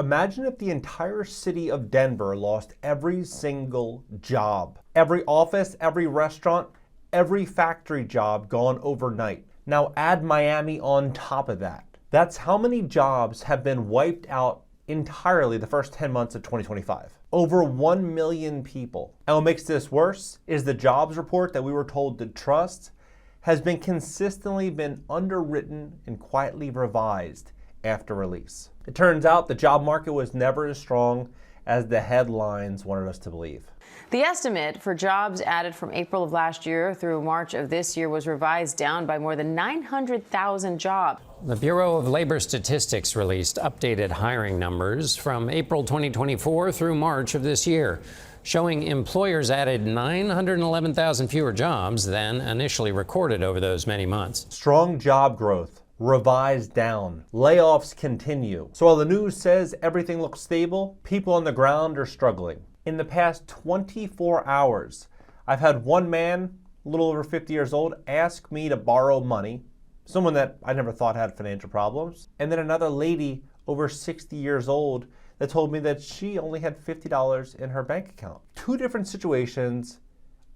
Imagine if the entire city of Denver lost every single job. Every office, every restaurant, every factory job gone overnight. Now add Miami on top of that. That's how many jobs have been wiped out entirely the first 10 months of 2025. Over 1 million people. And what makes this worse is the jobs report that we were told to trust has been consistently underwritten and quietly revised after release. It turns out the job market was never as strong as the headlines wanted us to believe. The estimate for jobs added from April of last year through March of this year was revised down by more than 900,000 jobs. The Bureau of Labor Statistics released updated hiring numbers from April 2024 through March of this year, showing employers added 911,000 fewer jobs than initially recorded over those many months. Strong job growth revised down. Layoffs continue. So while the news says everything looks stable, people on the ground are struggling. In the past 24 hours, I've had one man, a little over 50 years old, ask me to borrow money, someone that I never thought had financial problems, and then another lady over 60 years old that told me that she only had $50 in her bank account. Two different situations,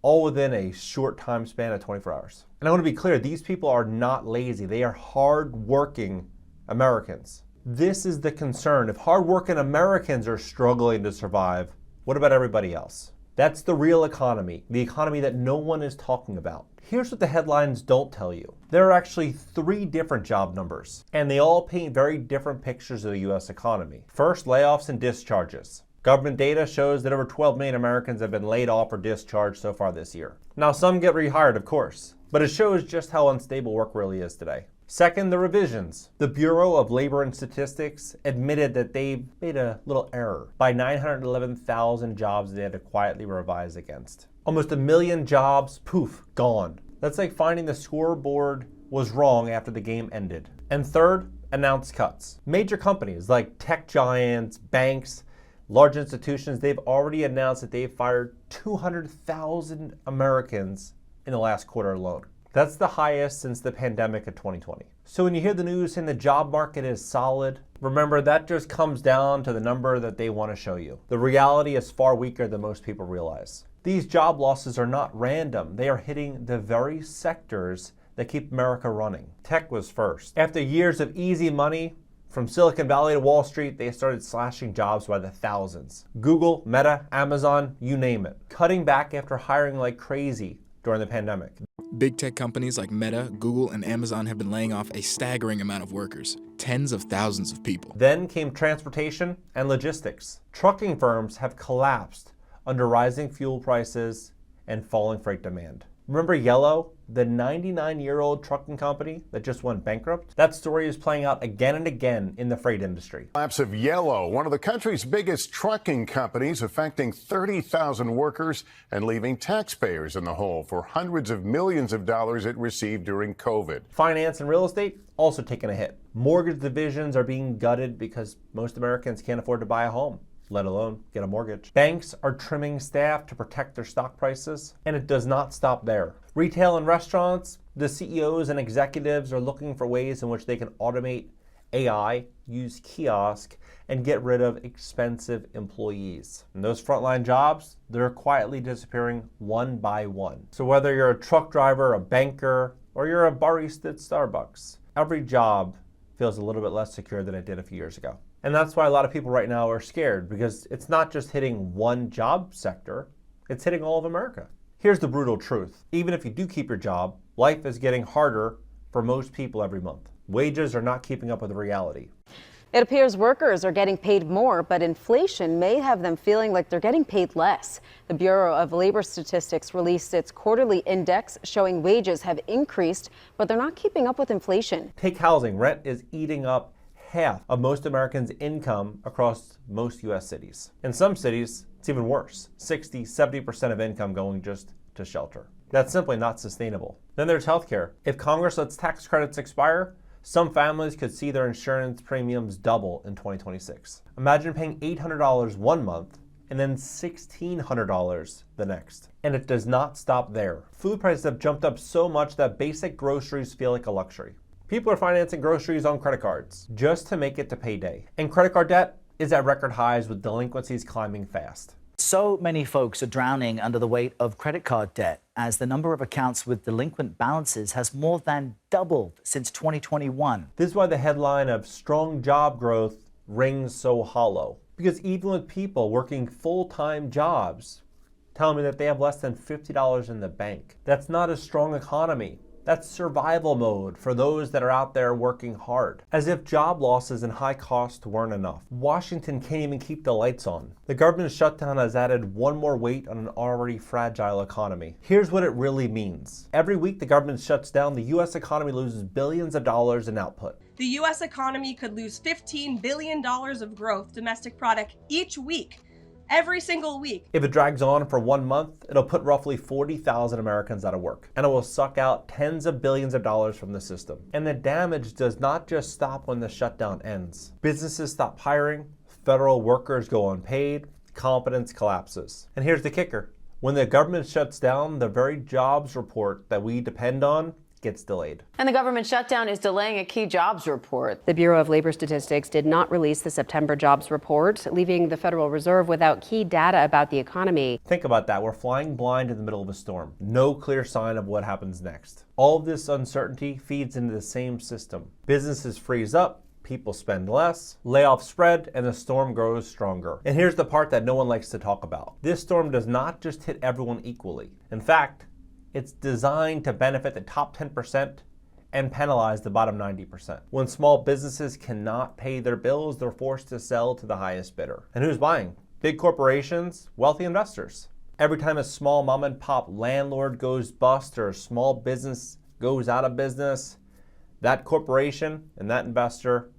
all within a short time span of 24 hours. And I want to be clear, these people are not lazy. They are hard-working Americans. This is the concern. If hard-working Americans are struggling to survive, what about everybody else? That's the real economy, the economy that no one is talking about. Here's what the headlines don't tell you. There are actually 3 different job numbers, and they all paint very different pictures of the US economy. First, layoffs and discharges. Government data shows that over 12 million Americans have been laid off or discharged so far this year. Now, some get rehired, of course, but it shows just how unstable work really is today. Second, the revisions. The Bureau of Labor and Statistics admitted that they made a little error by 911,000 jobs they had to quietly revise against. Almost 1 million jobs, poof, gone. That's like finding the scoreboard was wrong after the game ended. And third, announced cuts. Major companies like tech giants, banks, large institutions, they've already announced that they've fired 200,000 Americans in the last quarter alone. That's the highest since the pandemic of 2020. So when you hear the news saying the job market is solid, remember that just comes down to the number that they want to show you. The reality is far weaker than most people realize. These job losses are not random. They are hitting the very sectors that keep America running. Tech was first. After years of easy money, from Silicon Valley to Wall Street, they started slashing jobs by the thousands. Google, Meta, Amazon, you name it. Cutting back after hiring like crazy during the pandemic. Big tech companies like Meta, Google, and Amazon have been laying off a staggering amount of workers, tens of thousands of people. Then came transportation and logistics. Trucking firms have collapsed under rising fuel prices and falling freight demand. Remember Yellow, the 99-year-old trucking company that just went bankrupt? That story is playing out again and again in the freight industry. Collapse of Yellow, one of the country's biggest trucking companies, affecting 30,000 workers and leaving taxpayers in the hole for hundreds of millions of dollars it received during COVID. Finance and real estate also taking a hit. Mortgage divisions are being gutted because most Americans can't afford to buy a home, let alone get a mortgage. Banks are trimming staff to protect their stock prices, and it does not stop there. Retail and restaurants, the CEOs and executives are looking for ways in which they can automate AI, use kiosk, and get rid of expensive employees. And those frontline jobs, they're quietly disappearing one by one. So whether you're a truck driver, a banker, or you're a barista at Starbucks, every job feels a little bit less secure than it did a few years ago. And that's why a lot of people right now are scared, because it's not just hitting one job sector, it's hitting all of America. Here's the brutal truth. Even if you do keep your job, life is getting harder for most people every month. Wages are not keeping up with reality. It appears workers are getting paid more, but inflation may have them feeling like they're getting paid less. The Bureau of Labor Statistics released its quarterly index showing wages have increased, but they're not keeping up with inflation. Take housing. Rent is eating up half of most Americans' income across most U.S. cities. In some cities, it's even worse. 60-70% of income going just to shelter. That's simply not sustainable. Then there's healthcare. If Congress lets tax credits expire, some families could see their insurance premiums double in 2026. Imagine paying $800 one month and then $1,600 the next. And it does not stop there. Food prices have jumped up so much that basic groceries feel like a luxury. People are financing groceries on credit cards just to make it to payday. And credit card debt, is at record highs with delinquencies climbing fast. So many folks are drowning under the weight of credit card debt as the number of accounts with delinquent balances has more than doubled since 2021. This is why the headline of strong job growth rings so hollow. Because even with people working full-time jobs telling me that they have less than $50 in the bank, that's not a strong economy. That's survival mode for those that are out there working hard. As if job losses and high costs weren't enough. Washington can't even keep the lights on. The government shutdown has added one more weight on an already fragile economy. Here's what it really means. Every week the government shuts down, the U.S. economy loses billions of dollars in output. The U.S. economy could lose $15 billion of gross domestic product each week. Every single week. If it drags on for 1 month, it'll put roughly 40,000 Americans out of work, and it will suck out tens of billions of dollars from the system. And the damage does not just stop when the shutdown ends. Businesses stop hiring, federal workers go unpaid, confidence collapses. And here's the kicker. When the government shuts down, the very jobs report that we depend on gets delayed. And the government shutdown is delaying a key jobs report. The Bureau of Labor Statistics did not release the September jobs report, leaving the Federal Reserve without key data about the economy. Think about that. We're flying blind in the middle of a storm. No clear sign of what happens next. All of this uncertainty feeds into the same system. Businesses freeze up, people spend less, layoffs spread, and the storm grows stronger. And here's the part that no one likes to talk about. This storm does not just hit everyone equally. In fact, it's designed to benefit the top 10% and penalize the bottom 90%. When small businesses cannot pay their bills, they're forced to sell to the highest bidder. And who's buying? Big corporations, wealthy investors. Every time a small mom and pop landlord goes bust or a small business goes out of business, that corporation and that investor,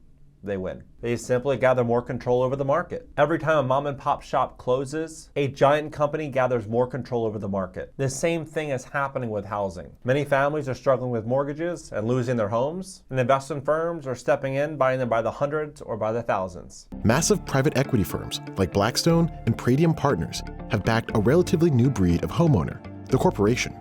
they win. They simply gather more control over the market. Every time a mom and pop shop closes, a giant company gathers more control over the market. The same thing is happening with housing. Many families are struggling with mortgages and losing their homes, and investment firms are stepping in, buying them by the hundreds or by the thousands. Massive private equity firms like Blackstone and Pradium Partners have backed a relatively new breed of homeowner, the corporation.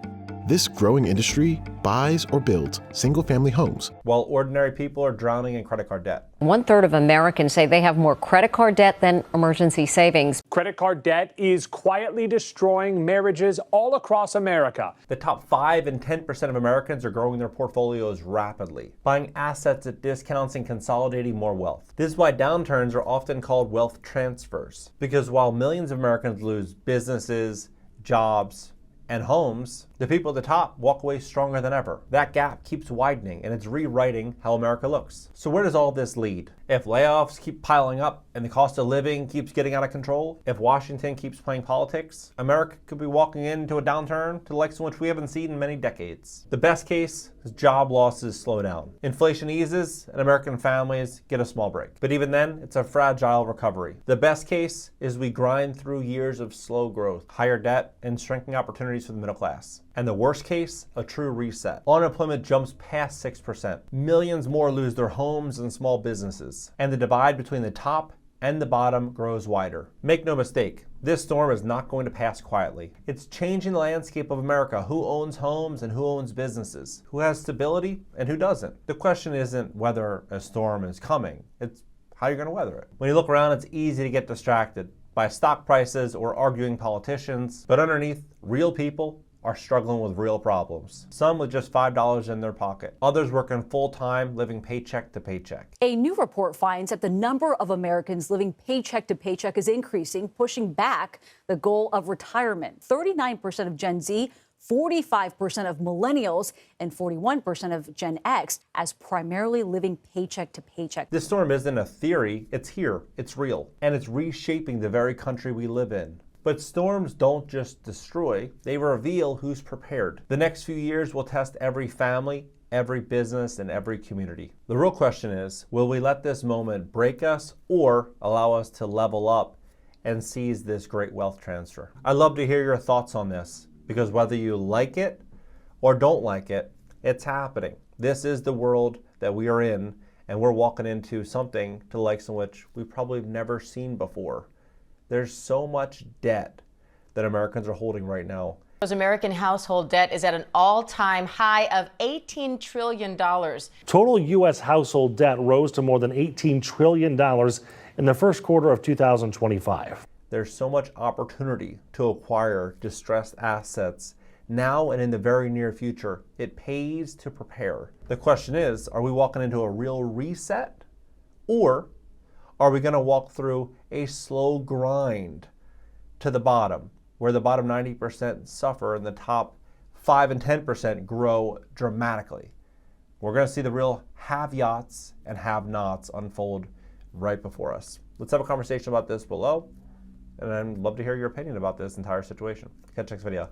This growing industry buys or builds single-family homes, while ordinary people are drowning in credit card debt. 1/3 of Americans say they have more credit card debt than emergency savings. Credit card debt is quietly destroying marriages all across America. The top 5 and 10% of Americans are growing their portfolios rapidly, buying assets at discounts and consolidating more wealth. This is why downturns are often called wealth transfers, because while millions of Americans lose businesses, jobs, and homes, the people at the top walk away stronger than ever. That gap keeps widening, and it's rewriting how America looks. So where does all this lead? If layoffs keep piling up and the cost of living keeps getting out of control, if Washington keeps playing politics, America could be walking into a downturn to the likes of which we haven't seen in many decades. The best case is job losses slow down. Inflation eases and American families get a small break. But even then, it's a fragile recovery. The best case is we grind through years of slow growth, higher debt, and shrinking opportunities for the middle class. And the worst case, a true reset. Unemployment jumps past 6%. Millions more lose their homes and small businesses. And the divide between the top and the bottom grows wider. Make no mistake, this storm is not going to pass quietly. It's changing the landscape of America. Who owns homes and who owns businesses? Who has stability and who doesn't? The question isn't whether a storm is coming. It's how you're going to weather it. When you look around, it's easy to get distracted by stock prices or arguing politicians. But underneath, real people are struggling with real problems. Some with just $5 in their pocket. Others working full-time, living paycheck to paycheck. A new report finds that the number of Americans living paycheck to paycheck is increasing, pushing back the goal of retirement. 39% of Gen Z, 45% of millennials, and 41% of Gen X as primarily living paycheck to paycheck. This storm isn't a theory, it's here, it's real, and it's reshaping the very country we live in. But storms don't just destroy, they reveal who's prepared. The next few years will test every family, every business, and every community. The real question is, will we let this moment break us or allow us to level up and seize this great wealth transfer? I'd love to hear your thoughts on this, because whether you like it or don't like it, it's happening. This is the world that we are in, and we're walking into something to the likes of which we probably have never seen before. There's so much debt that Americans are holding right now. American household debt is at an all-time high of $18 trillion. Total U.S. household debt rose to more than $18 trillion in the first quarter of 2025. There's so much opportunity to acquire distressed assets now and in the very near future. It pays to prepare. The question is, are we walking into a real reset, or are we going to walk through a slow grind to the bottom, where the bottom 90% suffer and the top 5 and 10% grow dramatically? We're going to see the real have-yachts and have-nots unfold right before us. Let's have a conversation about this below, and I'd love to hear your opinion about this entire situation. Catch you next video.